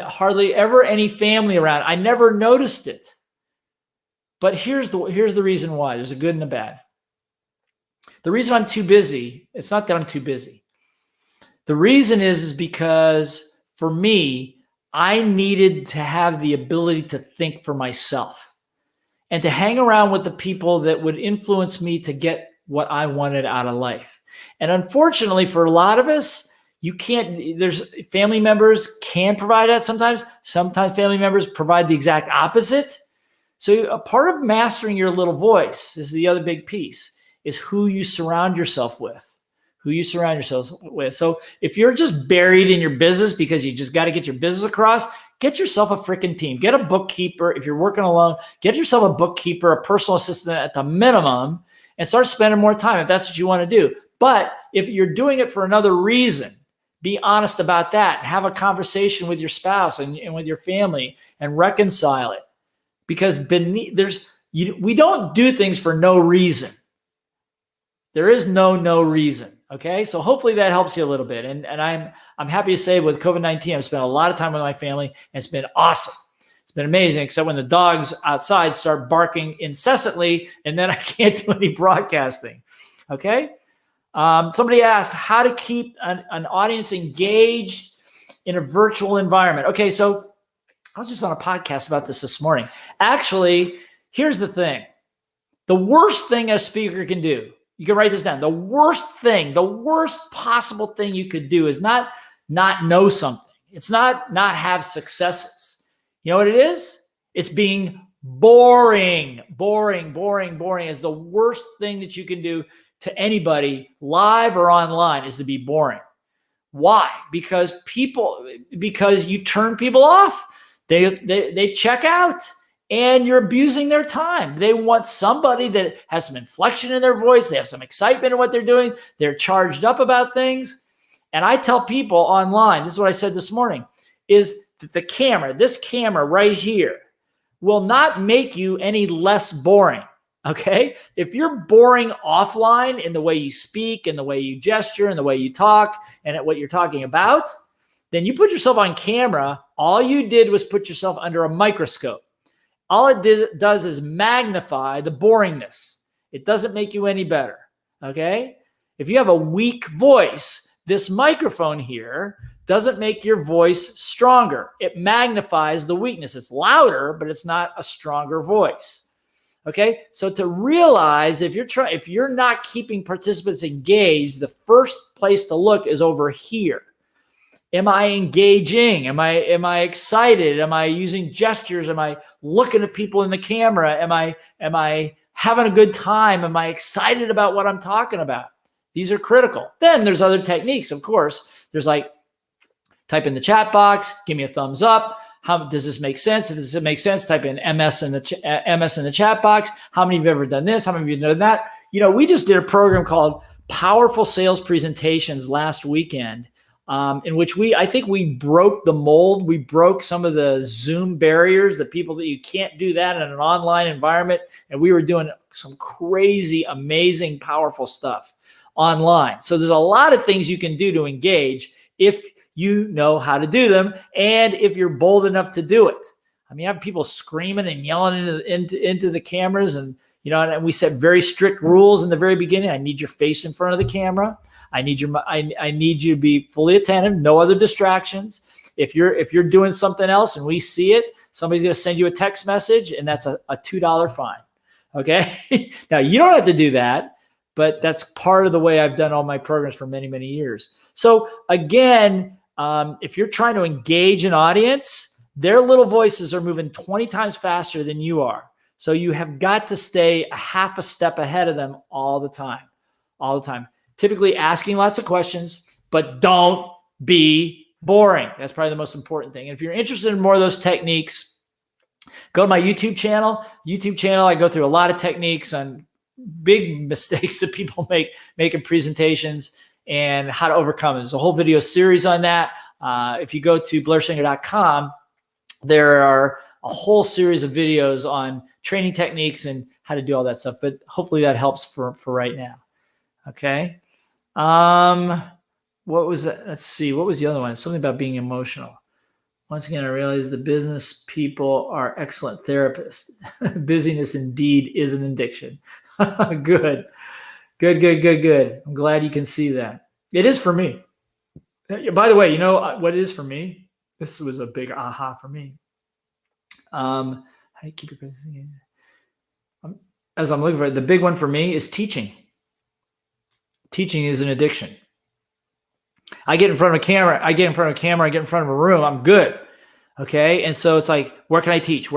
[SPEAKER 1] Hardly ever any family around. I never noticed it. But here's the reason why. There's a good and a bad. The reason I'm too busy, it's not that I'm too busy. The reason is because for me, I needed to have the ability to think for myself and to hang around with the people that would influence me to get what I wanted out of life. And unfortunately for a lot of us, you can't, there's family members can provide that sometimes. Sometimes family members provide the exact opposite. So a part of mastering your little voice, this is the other big piece, is who you surround yourself with. Who you surround yourself with. So if you're just buried in your business because you just got to get your business across, get yourself a freaking team. Get a bookkeeper. If you're working alone, get yourself a bookkeeper, a personal assistant at the minimum, and start spending more time if that's what you want to do. But if you're doing it for another reason, be honest about that. Have a conversation with your spouse and with your family and reconcile it. Because we don't do things for no reason. There is no reason. Okay. So hopefully that helps you a little bit. And I'm happy to say with COVID-19, I've spent a lot of time with my family and it's been awesome. It's been amazing, except when the dogs outside start barking incessantly and then I can't do any broadcasting. Okay. Somebody asked how to keep an audience engaged in a virtual environment. Okay. So I was just on a podcast about this morning. Actually, here's the thing. The worst thing a speaker can do, you can write this down. The worst possible thing you could do is not know something. It's not have successes. You know what it is? It's being Boring is the worst thing that you can do to anybody, live or online, is to be boring. Why? Because you turn people off. They check out, and you're abusing their time. They want somebody that has some inflection in their voice. They have some excitement in what they're doing. They're charged up about things. And I tell people online, this is what I said this morning, is that this camera right here, will not make you any less boring. Okay? If you're boring offline in the way you speak, in the way you gesture, in the way you talk, and at what you're talking about, then you put yourself on camera. All you did was put yourself under a microscope. All it does is magnify the boringness. It doesn't make you any better. Okay? If you have a weak voice, this microphone here doesn't make your voice stronger. It magnifies the weakness. It's louder, but it's not a stronger voice. Okay? So to realize if you're not keeping participants engaged, the first place to look is over here. Am I engaging? Am I excited? Am I using gestures? Am I looking at people in the camera? Am I having a good time? Am I excited about what I'm talking about? These are critical. Then there's other techniques, of course. There's like, type in the chat box, give me a thumbs up. How does this make sense? If it makes sense, type in MS in the chat box. How many of you have ever done this? How many of you have done that? We just did a program called Powerful Sales Presentations last weekend, in which I think we broke the mold. We broke some of the Zoom barriers, the people that you can't do that in an online environment. And we were doing some crazy, amazing, powerful stuff online. So there's a lot of things you can do to engage if you know how to do them, and if you're bold enough to do it. I mean, I have people screaming and yelling into the cameras, and and we set very strict rules in the very beginning. I need your face in front of the camera. I need you to be fully attentive, no other distractions. If you're doing something else and we see it, somebody's going to send you a text message, and that's a $2 fine. Okay. Now you don't have to do that, but that's part of the way I've done all my programs for many, many years. So again, if you're trying to engage an audience, their little voices are moving 20 times faster than you are. So you have got to stay a half a step ahead of them all the time. Typically asking lots of questions, but don't be boring. That's probably the most important thing. And if you're interested in more of those techniques, go to my YouTube channel. I go through a lot of techniques on big mistakes that people make making presentations and how to overcome it. There's a whole video series on that. If you go to blairsinger.com, there are a whole series of videos on training techniques and how to do all that stuff. But hopefully that helps for right now. Okay. What was that? Let's see. What was the other one? Something about being emotional. Once again, I realized the business people are excellent therapists. Busyness indeed is an addiction. Good. I'm glad you can see that. It is for me. By the way, you know what it is for me? This was a big aha for me. How do you keep your business? As I'm looking for it, the big one for me is teaching. Teaching is an addiction. I get in front of a camera, I get in front of a room, I'm good. Okay. And so it's like, where can I teach? It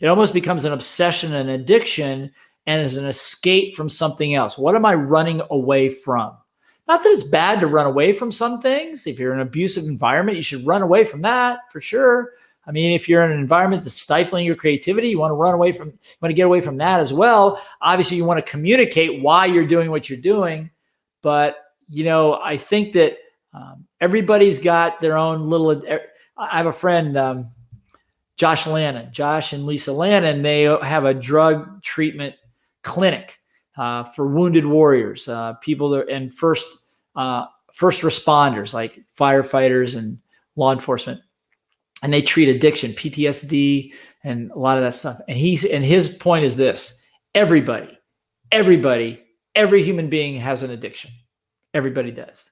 [SPEAKER 1] almost becomes an obsession, an addiction, and is an escape from something else. What am I running away from? Not that it's bad to run away from some things. If you're in an abusive environment, you should run away from that for sure. I mean, if you're in an environment that's stifling your creativity, you want to get away from that as well. Obviously, you want to communicate why you're doing what you're doing. But, I think that everybody's got their own little, I have a friend, Josh and Lisa Lannon, they have a drug treatment clinic for wounded warriors, people that, and first responders like firefighters and law enforcement. And they treat addiction, PTSD, and a lot of that stuff. And his point is this: every human being has an addiction. Everybody does.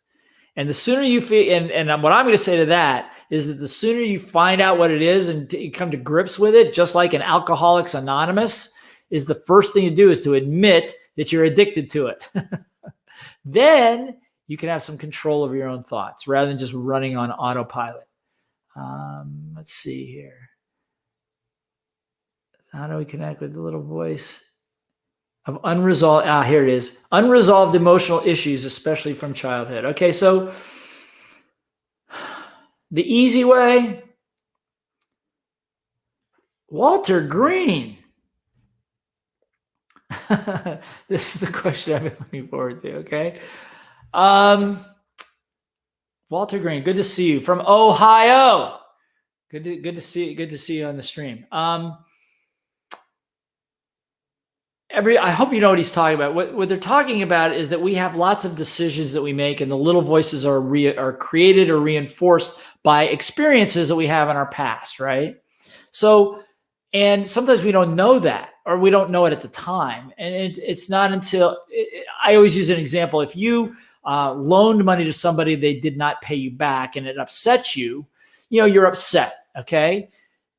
[SPEAKER 1] And the sooner you feel, and what I'm going to say to that is that the sooner you find out what it is and come to grips with it, just like an Alcoholics Anonymous, is the first thing to do is to admit that you're addicted to it. Then you can have some control over your own thoughts rather than just running on autopilot. Let's see here. How do we connect with the little voice of unresolved? Here it is. Unresolved emotional issues, especially from childhood. Okay, so the easy way, Walter Green. This is the question I've been looking forward to. Okay. Walter Green, good to see you from Ohio. Good to see you on the stream. I hope you know what he's talking about. What they're talking about is that we have lots of decisions that we make, and the little voices are created or reinforced by experiences that we have in our past, right? So, and sometimes we don't know that, or we don't know it at the time. And it's not until I always use an example. If you loaned money to somebody, they did not pay you back, and it upsets you, you're upset. Okay.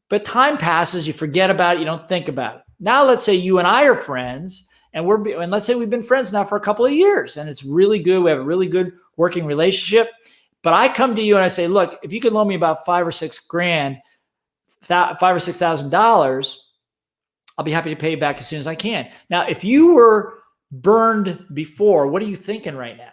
[SPEAKER 1] But time passes, you forget about it, you don't think about it. Now, let's say you and I are friends, and let's say we've been friends now for a couple of years, and it's really good. We have a really good working relationship. But I come to you and I say, look, if you could loan me about $5,000 or $6,000, I'll be happy to pay you back as soon as I can. Now, if you were burned before, what are you thinking right now?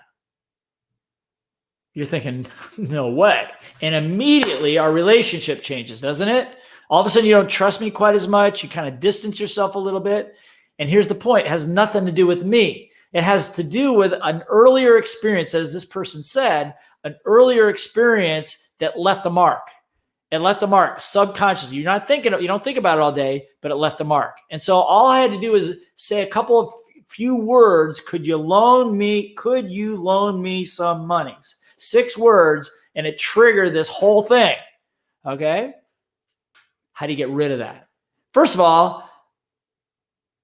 [SPEAKER 1] You're thinking, no way. And immediately our relationship changes, doesn't it? All of a sudden, you don't trust me quite as much. You kind of distance yourself a little bit. And here's the point. It has nothing to do with me. It has to do with an earlier experience, as this person said, an earlier experience that left a mark. It left a mark subconsciously. You don't think about it all day, but it left a mark. And so all I had to do is say a couple of few words. Could you loan me some monies? 6 words, and it triggered this whole thing. Okay. How do you get rid of that? First of all,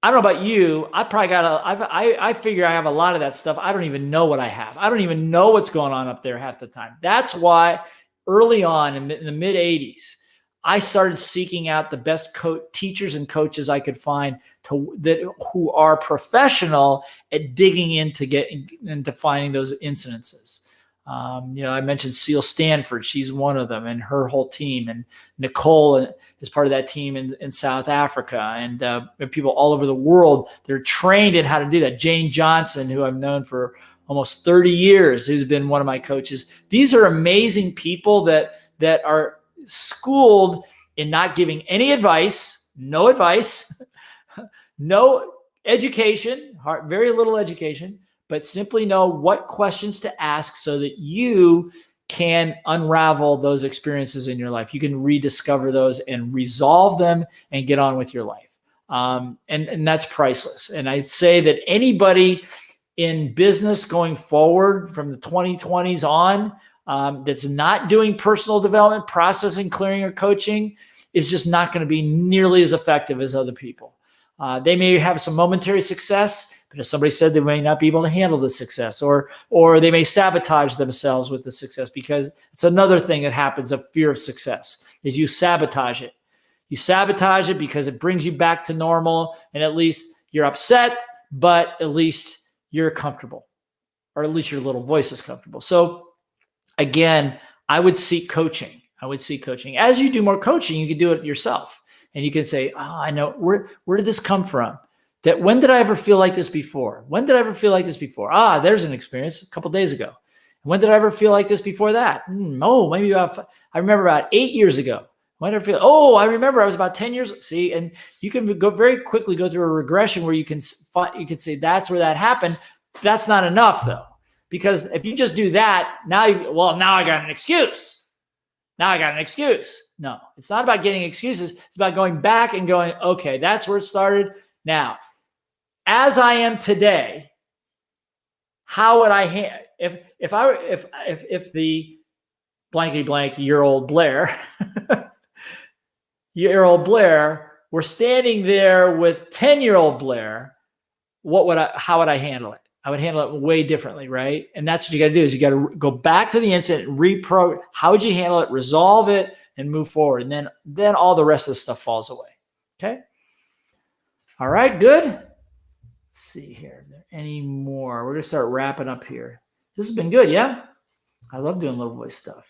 [SPEAKER 1] I don't know about you. I probably I figure I have a lot of that stuff. I don't even know what I have. I don't even know what's going on up there half the time. That's why early on in the mid 80s, I started seeking out the best teachers and coaches I could find who are professional at digging into finding those incidences. I mentioned Seal Stanford. She's one of them, and her whole team. And Nicole is part of that team in South Africa. And people all over the world, they're trained in how to do that. Jane Johnson, who I've known for almost 30 years, who's been one of my coaches. These are amazing people that are schooled in not giving any advice, no education, very little education, but simply know what questions to ask so that you can unravel those experiences in your life. You can rediscover those and resolve them and get on with your life. And that's priceless. And I'd say that anybody in business going forward from the 2020s on that's not doing personal development, processing, clearing, or coaching is just not going to be nearly as effective as other people. They may have some momentary success, but as somebody said, they may not be able to handle the success, or they may sabotage themselves with the success, because it's another thing that happens, a fear of success, is you sabotage it. You sabotage it because it brings you back to normal, and at least you're upset, but at least you're comfortable, or at least your little voice is comfortable. So again, I would seek coaching. As you do more coaching, you can do it yourself. And you can say, I know, where did this come from? When did I ever feel like this before? There's an experience a couple of days ago. When did I ever feel like this before that? Maybe I remember about 8 years ago. When did I feel? I remember I was about 10 years. See, and you can go very quickly go through a regression where you can say that's where that happened. That's not enough though, because if you just do that, now I got an excuse. No, it's not about getting excuses. It's about going back and going, okay, that's where it started. Now, as I am today, how would I if the blankety blank year-old Blair were standing there with 10-year-old Blair, how would I handle it? I would handle it way differently, right? And that's what you got to do, is you got to go back to the incident and how would you handle it, resolve it, and move forward. And then all the rest of the stuff falls away. Okay. All right, good. Let's see here. Are there any more? We're going to start wrapping up here. This has been good, yeah? I love doing little voice stuff.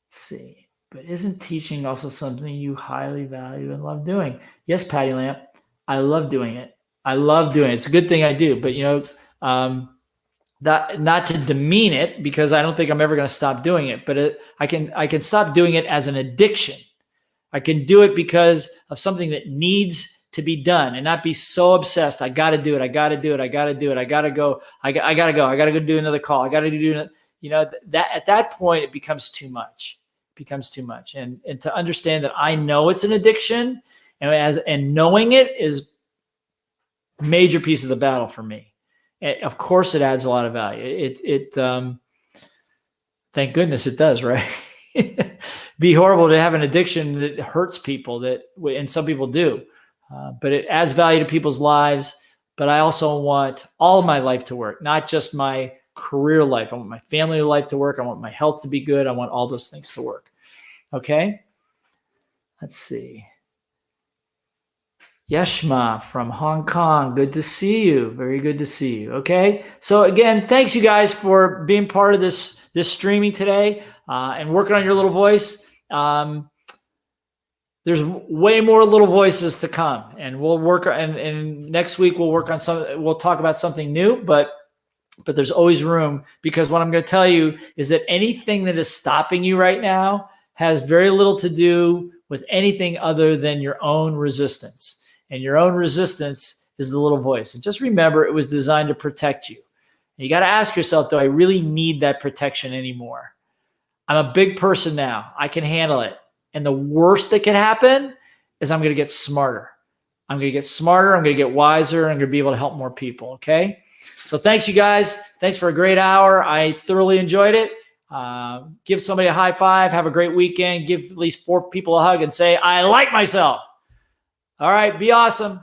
[SPEAKER 1] Let's see. but isn't teaching also something you highly value and love doing? Yes, Patty Lamp, I love doing it. I love doing it. It's a good thing I do, but that not to demean it, because I don't think I'm ever going to stop doing it, but I can stop doing it as an addiction. I can do it because of something that needs to be done and not be so obsessed. I got to do it. I got to do it. I got to do it. I got to go. I got to go. I got to go do another call. I got to do, that at that point, it becomes too much. It becomes too much. And to understand that I know it's an addiction, and knowing it is a major piece of the battle for me. Of course, it adds a lot of value. Thank goodness it does, right? Be horrible to have an addiction that hurts people, and some people do, but it adds value to people's lives. But I also want all of my life to work, not just my career life. I want my family life to work. I want my health to be good. I want all those things to work. Okay. Let's see. Yeshma from Hong Kong. Good to see you. Very good to see you. Okay. So again, thanks you guys for being part of this streaming today and working on your little voice. There's way more little voices to come, and we'll work and next week we'll work on we'll talk about something new, but there's always room, because what I'm going to tell you is that anything that is stopping you right now has very little to do with anything other than your own resistance. And your own resistance is the little voice. And just remember, it was designed to protect you. And you got to ask yourself, do I really need that protection anymore? I'm a big person now. I can handle it. And the worst that can happen is I'm going to get smarter. I'm going to get smarter. I'm going to get wiser. And I'm going to be able to help more people. Okay. So thanks, you guys. Thanks for a great hour. I thoroughly enjoyed it. Give somebody a high five. Have a great weekend. Give at least 4 people a hug and say, I like myself. All right. Be awesome.